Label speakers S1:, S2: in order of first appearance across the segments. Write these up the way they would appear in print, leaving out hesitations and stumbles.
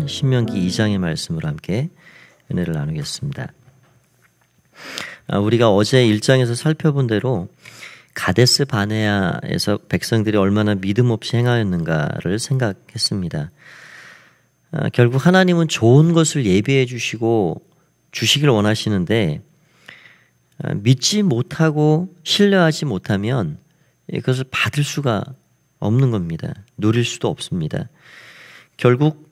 S1: 있는 신명기 2장의 말씀으로 함께 은혜를 나누겠습니다. 우리가 어제 1장에서 살펴본 대로 가데스 바네아에서 백성들이 얼마나 믿음 없이 행하였는가를 생각했습니다. 결국 하나님은 좋은 것을 예비해 주시고 주시길 원하시는데 믿지 못하고 신뢰하지 못하면 그것을 받을 수가 없는 겁니다. 누릴 수도 없습니다. 결국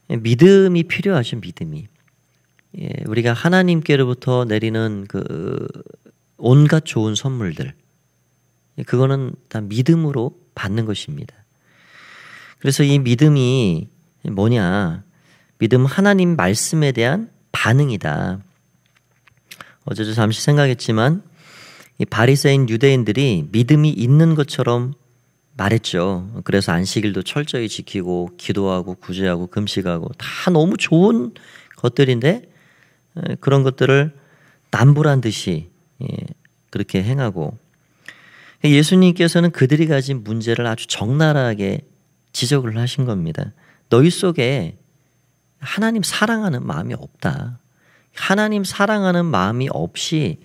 S1: 믿음이 필요하죠. 믿음이. 우리가 하나님께로부터 내리는 그 온갖 좋은 선물들, 그거는 다 믿음으로 받는 것입니다. 그래서 이 믿음이 뭐냐? 믿음은 하나님 말씀에 대한 반응이다. 어제도 잠시 생각했지만 이 바리새인 유대인들이 믿음이 있는 것처럼 말했죠. 그래서 안식일도 철저히 지키고 기도하고 구제하고 금식하고 다 너무 좋은 것들인데 그런 것들을 남부란 듯이 그렇게 행하고, 예수님께서는 그들이 가진 문제를 아주 적나라하게 지적을 하신 겁니다. 너희 속에 하나님 사랑하는 마음이 없다. 하나님 사랑하는 마음이 없이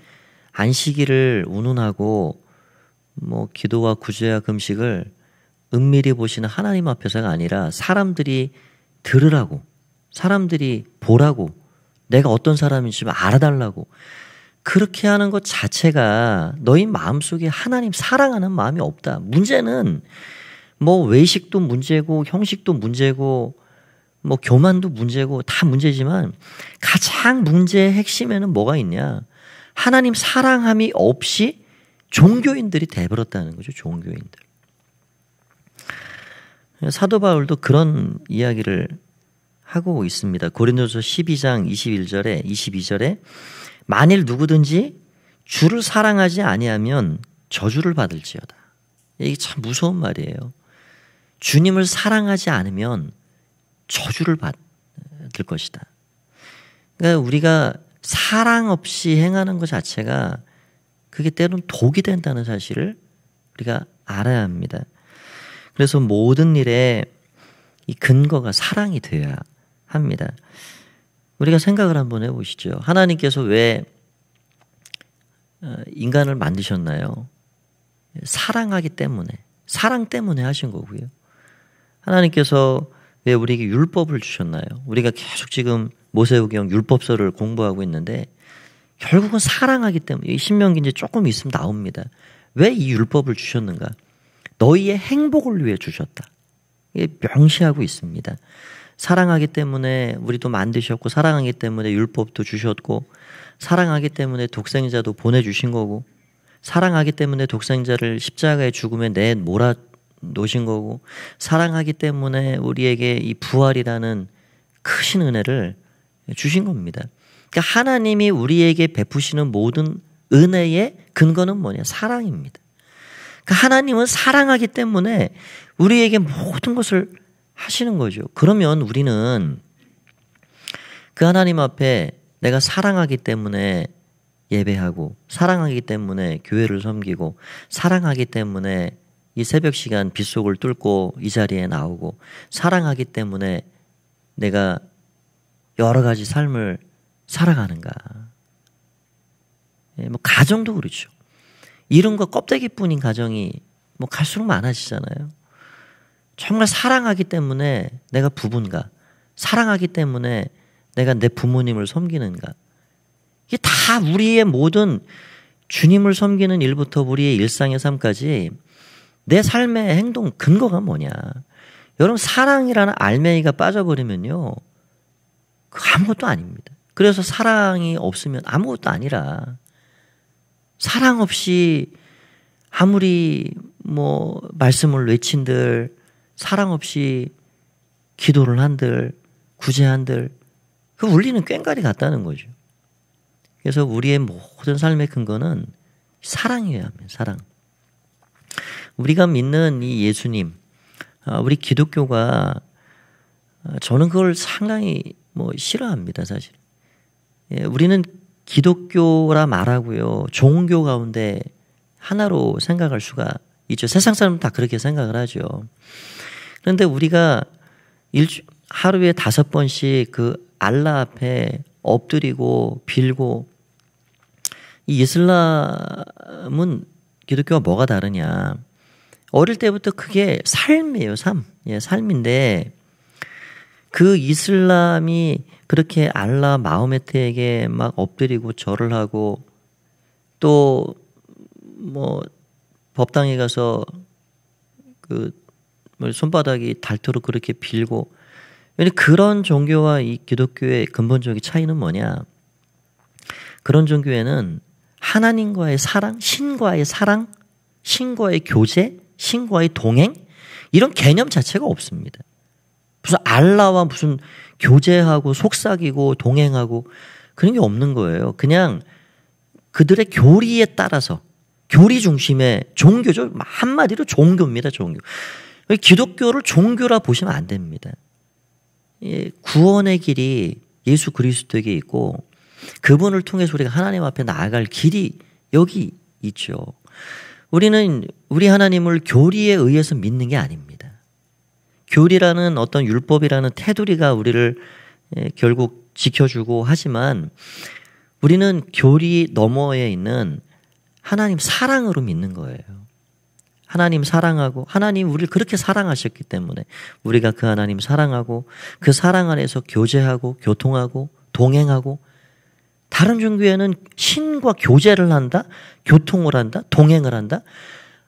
S1: 안식일을 운운하고 기도와 구제와 금식을 은밀히 보시는 하나님 앞에서가 아니라 사람들이 들으라고, 사람들이 보라고, 내가 어떤 사람인지 좀 알아달라고 그렇게 하는 것 자체가 너희 마음속에 하나님 사랑하는 마음이 없다. 문제는 외식도 문제고 형식도 문제고 교만도 문제고 다 문제지만 가장 문제의 핵심에는 뭐가 있냐? 하나님 사랑함이 없이 종교인들이 돼버렸다는 거죠. 종교인들. 사도 바울도 그런 이야기를 하고 있습니다. 고린도서 12장 21절에 22절에 만일 누구든지 주를 사랑하지 아니하면 저주를 받을지어다. 이게 참 무서운 말이에요. 주님을 사랑하지 않으면 저주를 받을 것이다. 그러니까 우리가 사랑 없이 행하는 것 자체가 그게 때로는 독이 된다는 사실을 우리가 알아야 합니다. 그래서 모든 일에 이 근거가 사랑이 되어야 합니다. 우리가 생각을 한번 해보시죠. 하나님께서 왜 인간을 만드셨나요? 사랑하기 때문에, 사랑 때문에 하신 거고요. 하나님께서 왜 우리에게 율법을 주셨나요? 우리가 계속 지금 모세오경 율법서를 공부하고 있는데 결국은 사랑하기 때문에, 신명기 이제 조금 있으면 나옵니다. 왜 이 율법을 주셨는가? 너희의 행복을 위해 주셨다. 이게 명시하고 있습니다. 사랑하기 때문에 우리도 만드셨고, 사랑하기 때문에 율법도 주셨고, 사랑하기 때문에 독생자도 보내주신 거고, 사랑하기 때문에 독생자를 십자가의 죽음에 내몰아 놓으신 거고, 사랑하기 때문에 우리에게 이 부활이라는 크신 은혜를 주신 겁니다. 그러니까 하나님이 우리에게 베푸시는 모든 은혜의 근거는 뭐냐? 사랑입니다. 그러니까 하나님은 사랑하기 때문에 우리에게 모든 것을 하시는 거죠. 그러면 우리는 그 하나님 앞에 내가 사랑하기 때문에 예배하고, 사랑하기 때문에 교회를 섬기고, 사랑하기 때문에 이 새벽 시간 빗속을 뚫고 이 자리에 나오고, 사랑하기 때문에 내가 여러 가지 삶을 살아가는가. 가정도 그렇죠. 이름과 껍데기뿐인 가정이 갈수록 많아지잖아요. 정말 사랑하기 때문에 내가 부부인가, 사랑하기 때문에 내가 내 부모님을 섬기는가. 이게 다 우리의 모든 주님을 섬기는 일부터 우리의 일상의 삶까지 내 삶의 행동 근거가 뭐냐. 여러분, 사랑이라는 알맹이가 빠져버리면요, 아무것도 아닙니다. 그래서 사랑이 없으면 아무것도 아니라, 사랑 없이 아무리 말씀을 외친들, 사랑 없이 기도를 한들, 구제한들, 그 울리는 꽹과리 같다는 거죠. 그래서 우리의 모든 삶의 근거는 사랑이어야 합니다. 사랑. 우리가 믿는 이 예수님, 우리 기독교가, 저는 그걸 상당히 싫어합니다, 사실. 우리는 기독교라 말하고요, 종교 가운데 하나로 생각할 수가 있죠. 세상 사람은 다 그렇게 생각을 하죠. 그런데 우리가 하루에 5번씩 그 알라 앞에 엎드리고 빌고, 이 이슬람은 기독교와 뭐가 다르냐? 어릴 때부터 그게 삶이에요, 삶. 예, 삶인데 그 이슬람이 그렇게 알라 마호메트에게 막 엎드리고 절을 하고, 또 뭐 법당에 가서 그 손바닥이 닳도록 그렇게 빌고, 그런 종교와 이 기독교의 근본적인 차이는 뭐냐? 그런 종교에는 하나님과의 사랑, 신과의 사랑, 신과의 교제, 신과의 동행, 이런 개념 자체가 없습니다. 무슨 알라와 무슨 교제하고 속삭이고 동행하고 그런 게 없는 거예요. 그냥 그들의 교리에 따라서, 교리 중심의 종교죠. 한마디로 종교입니다. 종교. 기독교를 종교라 보시면 안 됩니다. 구원의 길이 예수 그리스도에게 있고, 그분을 통해서 우리가 하나님 앞에 나아갈 길이 여기 있죠. 우리는 우리 하나님을 교리에 의해서 믿는 게 아닙니다. 교리라는 어떤 율법이라는 테두리가 우리를 결국 지켜주고 하지만, 우리는 교리 너머에 있는 하나님 사랑으로 믿는 거예요. 하나님 사랑하고, 하나님 우리를 그렇게 사랑하셨기 때문에 우리가 그 하나님 사랑하고, 그 사랑 안에서 교제하고 교통하고 동행하고. 다른 종교에는 신과 교제를 한다, 교통을 한다, 동행을 한다.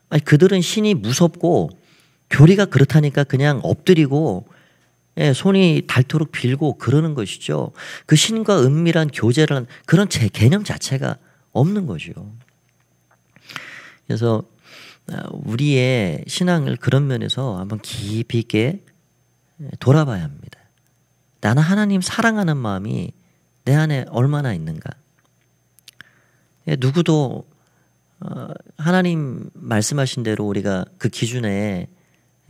S1: 아니, 그들은 신이 무섭고 교리가 그렇다니까 그냥 엎드리고, 예, 손이 닳도록 빌고 그러는 것이죠. 그 신과 은밀한 교제를 하는 그런 개념 자체가 없는 거죠. 그래서 우리의 신앙을 그런 면에서 한번 깊이 있게 돌아봐야 합니다. 나는 하나님 사랑하는 마음이 내 안에 얼마나 있는가. 누구도 하나님 말씀하신 대로 우리가 그 기준에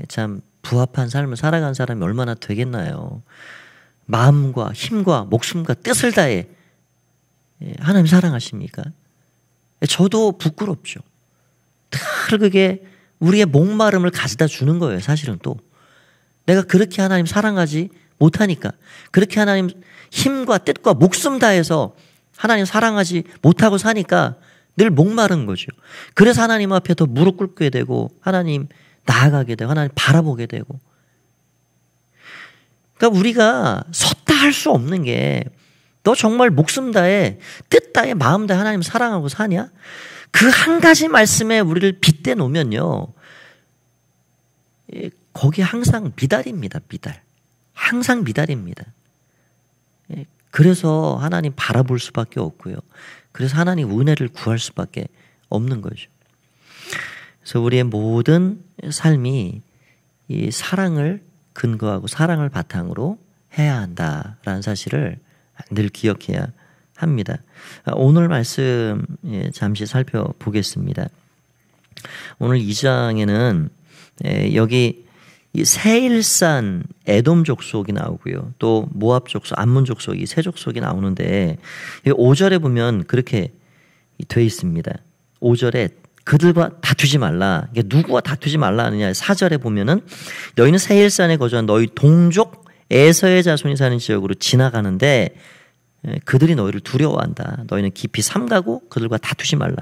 S1: 참 부합한 삶을 살아간 사람이 얼마나 되겠나요. 마음과 힘과 목숨과 뜻을 다해 하나님 사랑하십니까? 저도 부끄럽죠. 늘 그게 우리의 목마름을 가져다 주는 거예요. 사실은 또 내가 그렇게 하나님 사랑하지 못하니까, 그렇게 하나님 힘과 뜻과 목숨 다해서 하나님 사랑하지 못하고 사니까 늘 목마른 거죠. 그래서 하나님 앞에 더 무릎 꿇게 되고, 하나님 나아가게 되고, 하나님 바라보게 되고. 그러니까 우리가 섰다 할 수 없는 게, 너 정말 목숨 다해 뜻 다해 마음 다해 하나님 사랑하고 사냐? 그 한 가지 말씀에 우리를 빗대 놓으면요, 거기 항상 미달입니다. 미달. 항상 미달입니다. 그래서 하나님 바라볼 수밖에 없고요. 그래서 하나님 은혜를 구할 수밖에 없는 거죠. 그래서 우리의 모든 삶이 이 사랑을 근거하고 사랑을 바탕으로 해야 한다라는 사실을 늘 기억해야 합니다. 오늘 말씀 잠시 살펴보겠습니다. 오늘 2장에는 여기 이 세일산 에돔 족속이 나오고요. 또 모압 족속, 암몬 족속, 이 세 족속이 나오는데 5절에 보면 그렇게 돼 있습니다. 5절에 그들과 다투지 말라. 누구와 다투지 말라 하느냐. 4절에 보면은 너희는 세일산에 거주한 너희 동족 에서의 자손이 사는 지역으로 지나가는데 그들이 너희를 두려워한다. 너희는 깊이 삼가고 그들과 다투지 말라.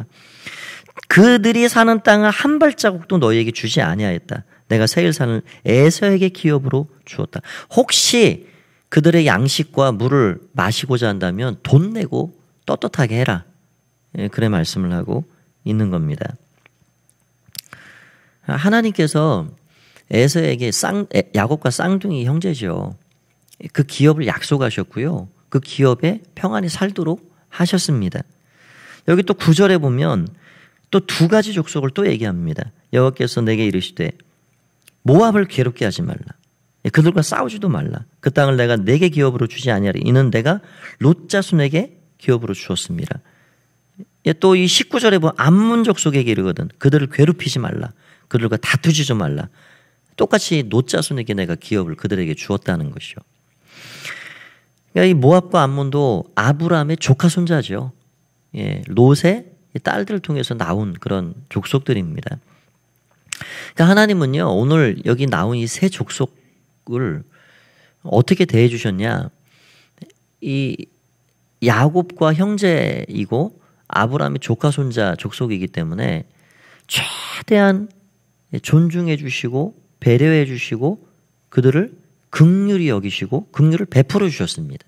S1: 그들이 사는 땅을 한 발자국도 너희에게 주지 아니하였다. 내가 세일산을 에서에게 기업으로 주었다. 혹시 그들의 양식과 물을 마시고자 한다면 돈 내고 떳떳하게 해라. 그래 말씀을 하고 있는 겁니다. 하나님께서 에서에게 야곱과 쌍둥이 형제죠. 그 기업을 약속하셨고요. 그 기업에 평안히 살도록 하셨습니다. 여기 또 9절에 보면 또 두 가지 족속을 또 얘기합니다. 여호와께서 내게 이르시되 모압을 괴롭게 하지 말라. 그들과 싸우지도 말라. 그 땅을 내가 내게 기업으로 주지 아니하리. 이는 내가 롯 자손에게 기업으로 주었습니다. 또 이 19절에 보면 암몬 족속에게 이르거든 그들을 괴롭히지 말라. 그들과 다투지 좀 말라. 똑같이 롯 자손에게 내가 기업을 그들에게 주었다는 것이죠. 그러니까 이 모압과 암몬도 아브라함의 조카 손자죠. 롯의 딸들을 통해서 나온 그런 족속들입니다. 그러니까 하나님은요, 오늘 여기 나온 이 세 족속을 어떻게 대해 주셨냐? 이 야곱과 형제이고 아브라함의 조카 손자 족속이기 때문에 최대한 존중해 주시고 배려해 주시고 그들을 긍휼히 여기시고 긍휼을 베풀어 주셨습니다.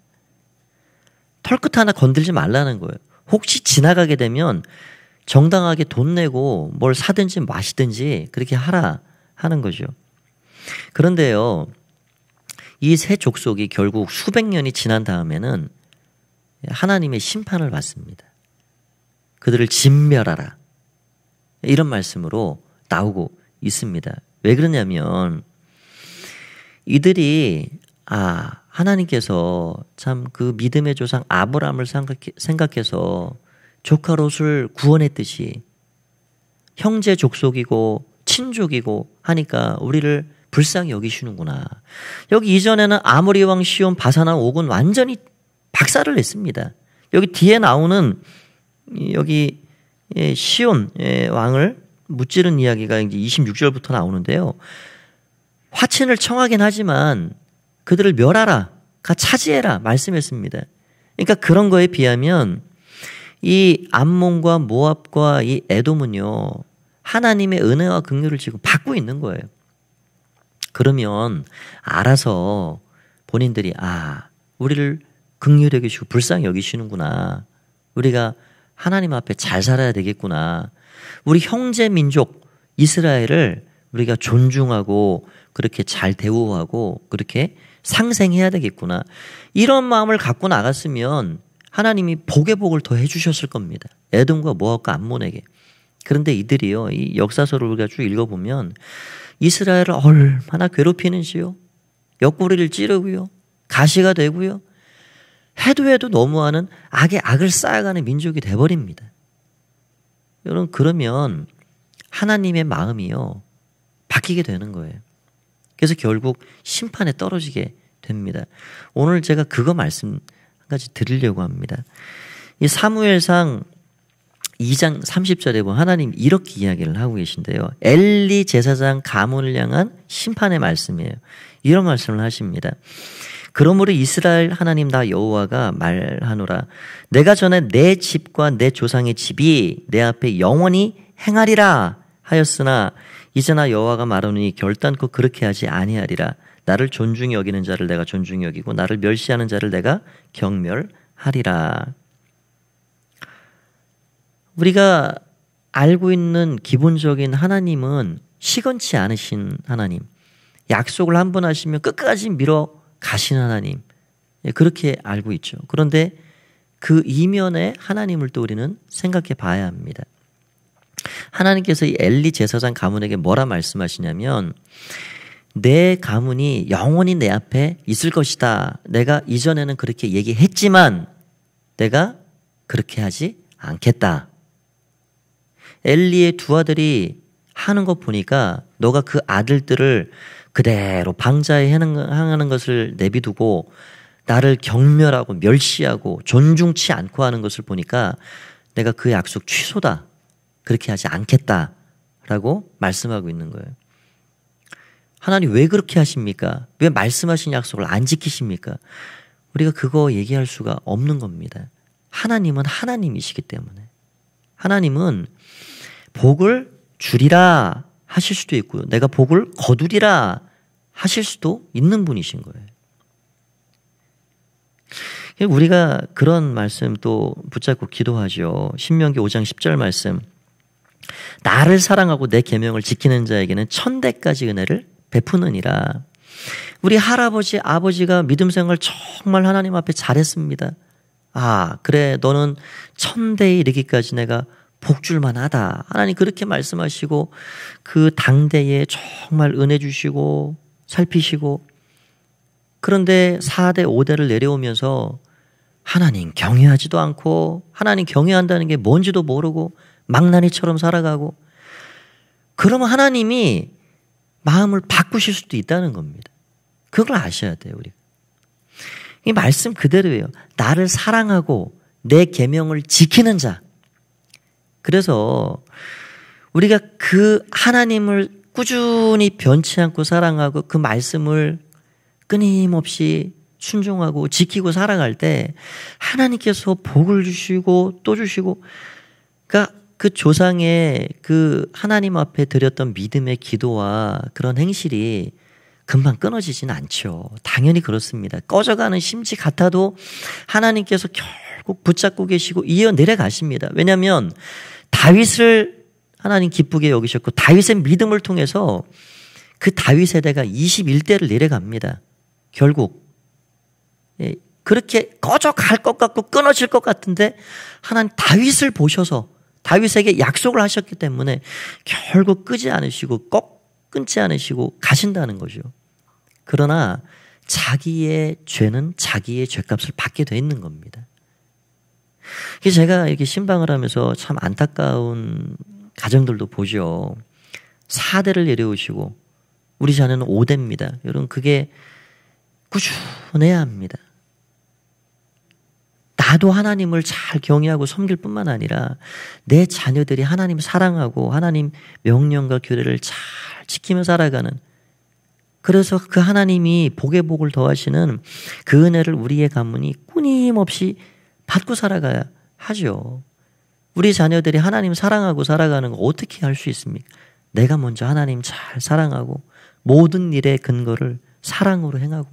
S1: 털끝 하나 건들지 말라는 거예요. 혹시 지나가게 되면 정당하게 돈 내고 뭘 사든지 마시든지 그렇게 하라 하는 거죠. 그런데요, 이 세 족속이 결국 수백 년이 지난 다음에는 하나님의 심판을 받습니다. 그들을 진멸하라. 이런 말씀으로 나오고 있습니다. 왜 그러냐면 이들이 하나님께서 참 그 믿음의 조상 아브라함을 생각해서 조카 롯을 구원했듯이 형제 족속이고 친족이고 하니까 우리를 불쌍히 여기시는구나. 여기 이전에는 아모리 왕 시온 바산왕 옥은 완전히 박살을 냈습니다. 여기 뒤에 나오는 여기 시온 왕을 무찌른 이야기가 이제 26절부터 나오는데요. 화친을 청하긴 하지만 그들을 멸하라, 차지해라 말씀했습니다. 그러니까 그런 거에 비하면 이 암몬과 모압과 이 에돔은요, 하나님의 은혜와 긍휼을 지금 받고 있는 거예요. 그러면 알아서 본인들이 우리를 긍휼히 여기시고 불쌍히 여기시는구나. 우리가 하나님 앞에 잘 살아야 되겠구나. 우리 형제 민족 이스라엘을 우리가 존중하고 그렇게 잘 대우하고 그렇게 상생해야 되겠구나. 이런 마음을 갖고 나갔으면 하나님이 복의 복을 더 해주셨을 겁니다. 에돔과 모압과 암몬에게. 그런데 이들이요, 이 역사서를 우리가 쭉 읽어보면 이스라엘을 얼마나 괴롭히는지요. 옆구리를 찌르고요. 가시가 되고요. 해도 너무하는 악에 악을 쌓아가는 민족이 돼버립니다. 여러분, 그러면 하나님의 마음이요, 바뀌게 되는 거예요. 그래서 결국 심판에 떨어지게 됩니다. 오늘 제가 그거 말씀 한 가지 드리려고 합니다. 이 사무엘상 2장 30절에 보면 하나님 이렇게 이야기를 하고 계신데요. 엘리 제사장 가문을 향한 심판의 말씀이에요. 이런 말씀을 하십니다. 그러므로 이스라엘 하나님 나 여호와가 말하노라. 내가 전에 내 집과 내 조상의 집이 내 앞에 영원히 행하리라 하였으나 이제 나 여호와가 말하노니 결단코 그렇게 하지 아니하리라. 나를 존중히 여기는 자를 내가 존중히 여기고 나를 멸시하는 자를 내가 경멸하리라. 우리가 알고 있는 기본적인 하나님은 시건치 않으신 하나님, 약속을 한 번 하시면 끝까지 밀어 가신 하나님, 그렇게 알고 있죠. 그런데 그 이면에 하나님을 또 우리는 생각해 봐야 합니다. 하나님께서 이 엘리 제사장 가문에게 뭐라 말씀하시냐면 내 가문이 영원히 내 앞에 있을 것이다. 내가 이전에는 그렇게 얘기했지만 내가 그렇게 하지 않겠다. 엘리의 두 아들이 하는 것 보니까 너가 그 아들들을 그대로 방자에 행하는 것을 내비두고 나를 경멸하고 멸시하고 존중치 않고 하는 것을 보니까 내가 그 약속 취소다. 그렇게 하지 않겠다라고 말씀하고 있는 거예요. 하나님 왜 그렇게 하십니까? 왜 말씀하신 약속을 안 지키십니까? 우리가 그거 얘기할 수가 없는 겁니다. 하나님은 하나님이시기 때문에. 하나님은 복을 주리라 하실 수도 있고요. 내가 복을 거두리라 하실 수도 있는 분이신 거예요. 우리가 그런 말씀 또 붙잡고 기도하죠. 신명기 5장 10절 말씀. 나를 사랑하고 내 계명을 지키는 자에게는 천대까지 은혜를 베푸느니라. 우리 할아버지, 아버지가 믿음 생활 정말 하나님 앞에 잘했습니다. 그래, 너는 천대에 이르기까지 내가 복줄만 하다. 하나님 그렇게 말씀하시고 그 당대에 정말 은혜 주시고 살피시고, 그런데 4대 5대를 내려오면서 하나님 경외하지도 않고 하나님 경외한다는 게 뭔지도 모르고 망나니처럼 살아가고, 그러면 하나님이 마음을 바꾸실 수도 있다는 겁니다. 그걸 아셔야 돼요. 우리가 이 말씀 그대로예요. 나를 사랑하고 내 계명을 지키는 자. 그래서 우리가 그 하나님을 꾸준히 변치 않고 사랑하고 그 말씀을 끊임없이 순종하고 지키고 살아갈 때 하나님께서 복을 주시고 또 주시고, 그러니까 그 조상의 그 하나님 앞에 드렸던 믿음의 기도와 그런 행실이 금방 끊어지진 않죠. 당연히 그렇습니다. 꺼져가는 심지 같아도 하나님께서 결국 붙잡고 계시고 이어 내려가십니다. 왜냐하면 다윗을 하나님 기쁘게 여기셨고 다윗의 믿음을 통해서 그 다윗 세대가 21대를 내려갑니다. 결국 그렇게 꺼져갈 것 같고 끊어질 것 같은데 하나님 다윗을 보셔서 다윗에게 약속을 하셨기 때문에 결국 끄지 않으시고 끊지 않으시고 가신다는 거죠. 그러나 자기의 죄는 자기의 죄값을 받게 돼 있는 겁니다. 그래서 제가 이렇게 신방을 하면서 참 안타까운 가정들도 보죠. 4대를 내려오시고 우리 자녀는 5대입니다. 여러분 그게 꾸준해야 합니다. 나도 하나님을 잘 경외하고 섬길 뿐만 아니라 내 자녀들이 하나님 사랑하고 하나님 명령과 규례를 잘 지키며 살아가는, 그래서 그 하나님이 복의 복을 더하시는 그 은혜를 우리의 가문이 끊임없이 받고 살아가야 하죠. 우리 자녀들이 하나님 사랑하고 살아가는 거 어떻게 할 수 있습니까? 내가 먼저 하나님 잘 사랑하고 모든 일의 근거를 사랑으로 행하고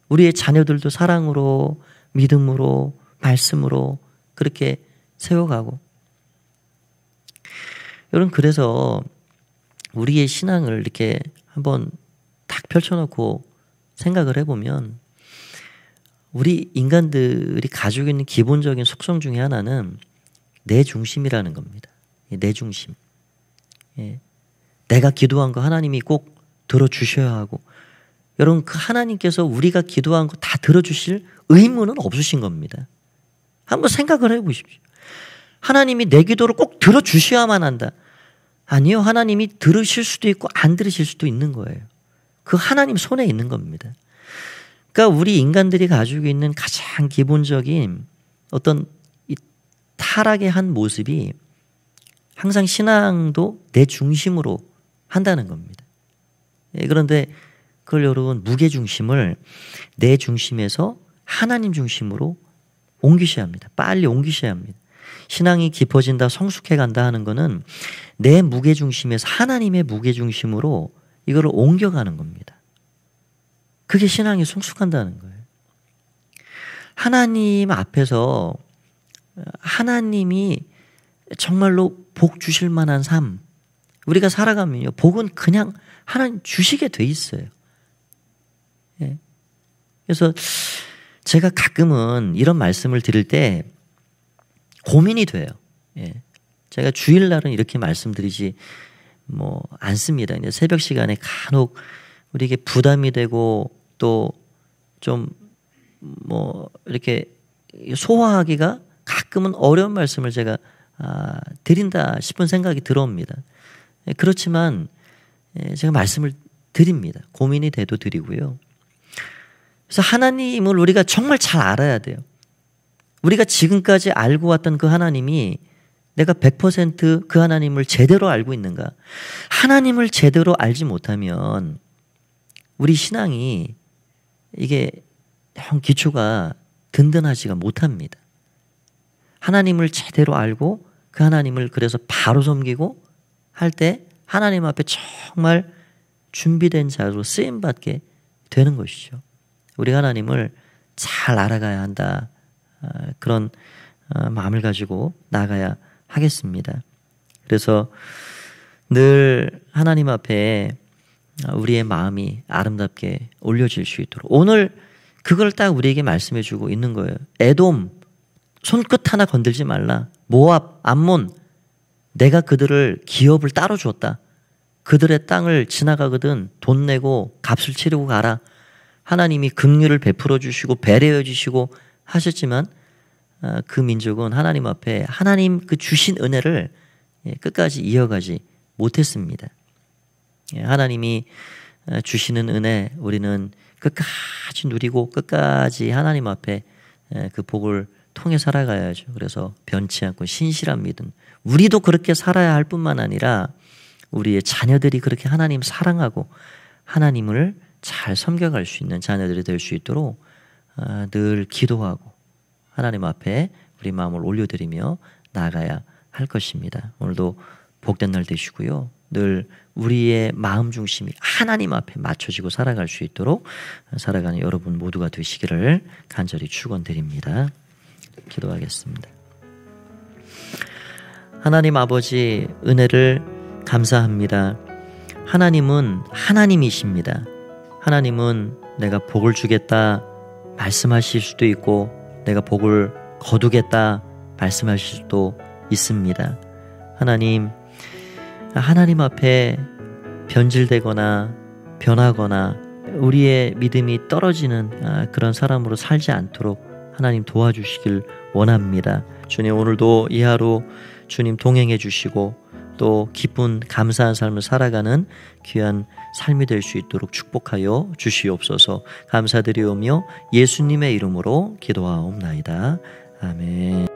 S1: 우리의 자녀들도 사랑으로 믿음으로 말씀으로 그렇게 세워가고. 여러분 그래서 우리의 신앙을 이렇게 한번 딱 펼쳐놓고 생각을 해보면 우리 인간들이 가지고 있는 기본적인 속성 중에 하나는 내 중심이라는 겁니다. 내 중심. 내가 기도한 거 하나님이 꼭 들어주셔야 하고, 여러분 그 하나님께서 우리가 기도한 거 다 들어주실 의무는 없으신 겁니다. 한번 생각을 해보십시오. 하나님이 내 기도를 꼭 들어주셔야만 한다. 아니요. 하나님이 들으실 수도 있고 안 들으실 수도 있는 거예요. 그 하나님 손에 있는 겁니다. 그러니까 우리 인간들이 가지고 있는 가장 기본적인 어떤 이 타락의 한 모습이 항상 신앙도 내 중심으로 한다는 겁니다. 그런데 그걸 여러분 무게중심을 내 중심에서 하나님 중심으로 옮기셔야 합니다. 빨리 옮기셔야 합니다. 신앙이 깊어진다, 성숙해간다 하는 거는 내 무게중심에서 하나님의 무게중심으로 이거를 옮겨가는 겁니다. 그게 신앙이 성숙한다는 거예요. 하나님 앞에서 하나님이 정말로 복 주실 만한 삶, 우리가 살아가면요, 복은 그냥 하나님 주시게 돼 있어요. 그래서 제가 가끔은 이런 말씀을 드릴 때 고민이 돼요. 제가 주일날은 이렇게 말씀드리지 않습니다. 이제 새벽 시간에 간혹 우리에게 부담이 되고 또 좀 이렇게 소화하기가 가끔은 어려운 말씀을 제가 드린다 싶은 생각이 들어옵니다. 그렇지만 제가 말씀을 드립니다. 고민이 돼도 드리고요. 그래서 하나님을 우리가 정말 잘 알아야 돼요. 우리가 지금까지 알고 왔던 그 하나님이 내가 100% 그 하나님을 제대로 알고 있는가? 하나님을 제대로 알지 못하면 우리 신앙이 이게 기초가 든든하지가 못합니다. 하나님을 제대로 알고 그 하나님을 그래서 바로 섬기고 할 때 하나님 앞에 정말 준비된 자로 쓰임받게 되는 것이죠. 우리 하나님을 잘 알아가야 한다. 그런 마음을 가지고 나가야 하겠습니다. 그래서 늘 하나님 앞에 우리의 마음이 아름답게 올려질 수 있도록 오늘 그걸 딱 우리에게 말씀해 주고 있는 거예요. 에돔 손끝 하나 건들지 말라. 모압, 암몬 내가 그들을 기업을 따로 주었다. 그들의 땅을 지나가거든 돈 내고 값을 치르고 가라. 하나님이 긍휼을 베풀어 주시고 배려해 주시고 하셨지만 그 민족은 하나님 앞에 하나님 그 주신 은혜를 끝까지 이어가지 못했습니다. 하나님이 주시는 은혜 우리는 끝까지 누리고 끝까지 하나님 앞에 그 복을 통해 살아가야죠. 그래서 변치 않고 신실한 믿음. 우리도 그렇게 살아야 할 뿐만 아니라 우리의 자녀들이 그렇게 하나님 사랑하고 하나님을 잘 섬겨갈 수 있는 자녀들이 될 수 있도록 늘 기도하고 하나님 앞에 우리 마음을 올려드리며 나아가야 할 것입니다. 오늘도 복된 날 되시고요. 늘 우리의 마음 중심이 하나님 앞에 맞춰지고 살아갈 수 있도록 살아가는 여러분 모두가 되시기를 간절히 축원드립니다. 기도하겠습니다. 하나님 아버지, 은혜를 감사합니다. 하나님은 하나님이십니다. 하나님은 내가 복을 주겠다 말씀하실 수도 있고 내가 복을 거두겠다 말씀하실 수도 있습니다. 하나님 앞에 변질되거나 변하거나 우리의 믿음이 떨어지는 그런 사람으로 살지 않도록 하나님 도와주시길 원합니다. 주님, 오늘도 이 하루 주님 동행해 주시고 또 기쁜 감사한 삶을 살아가는 귀한 삶이 될 수 있도록 축복하여 주시옵소서. 감사드리오며 예수님의 이름으로 기도하옵나이다. 아멘.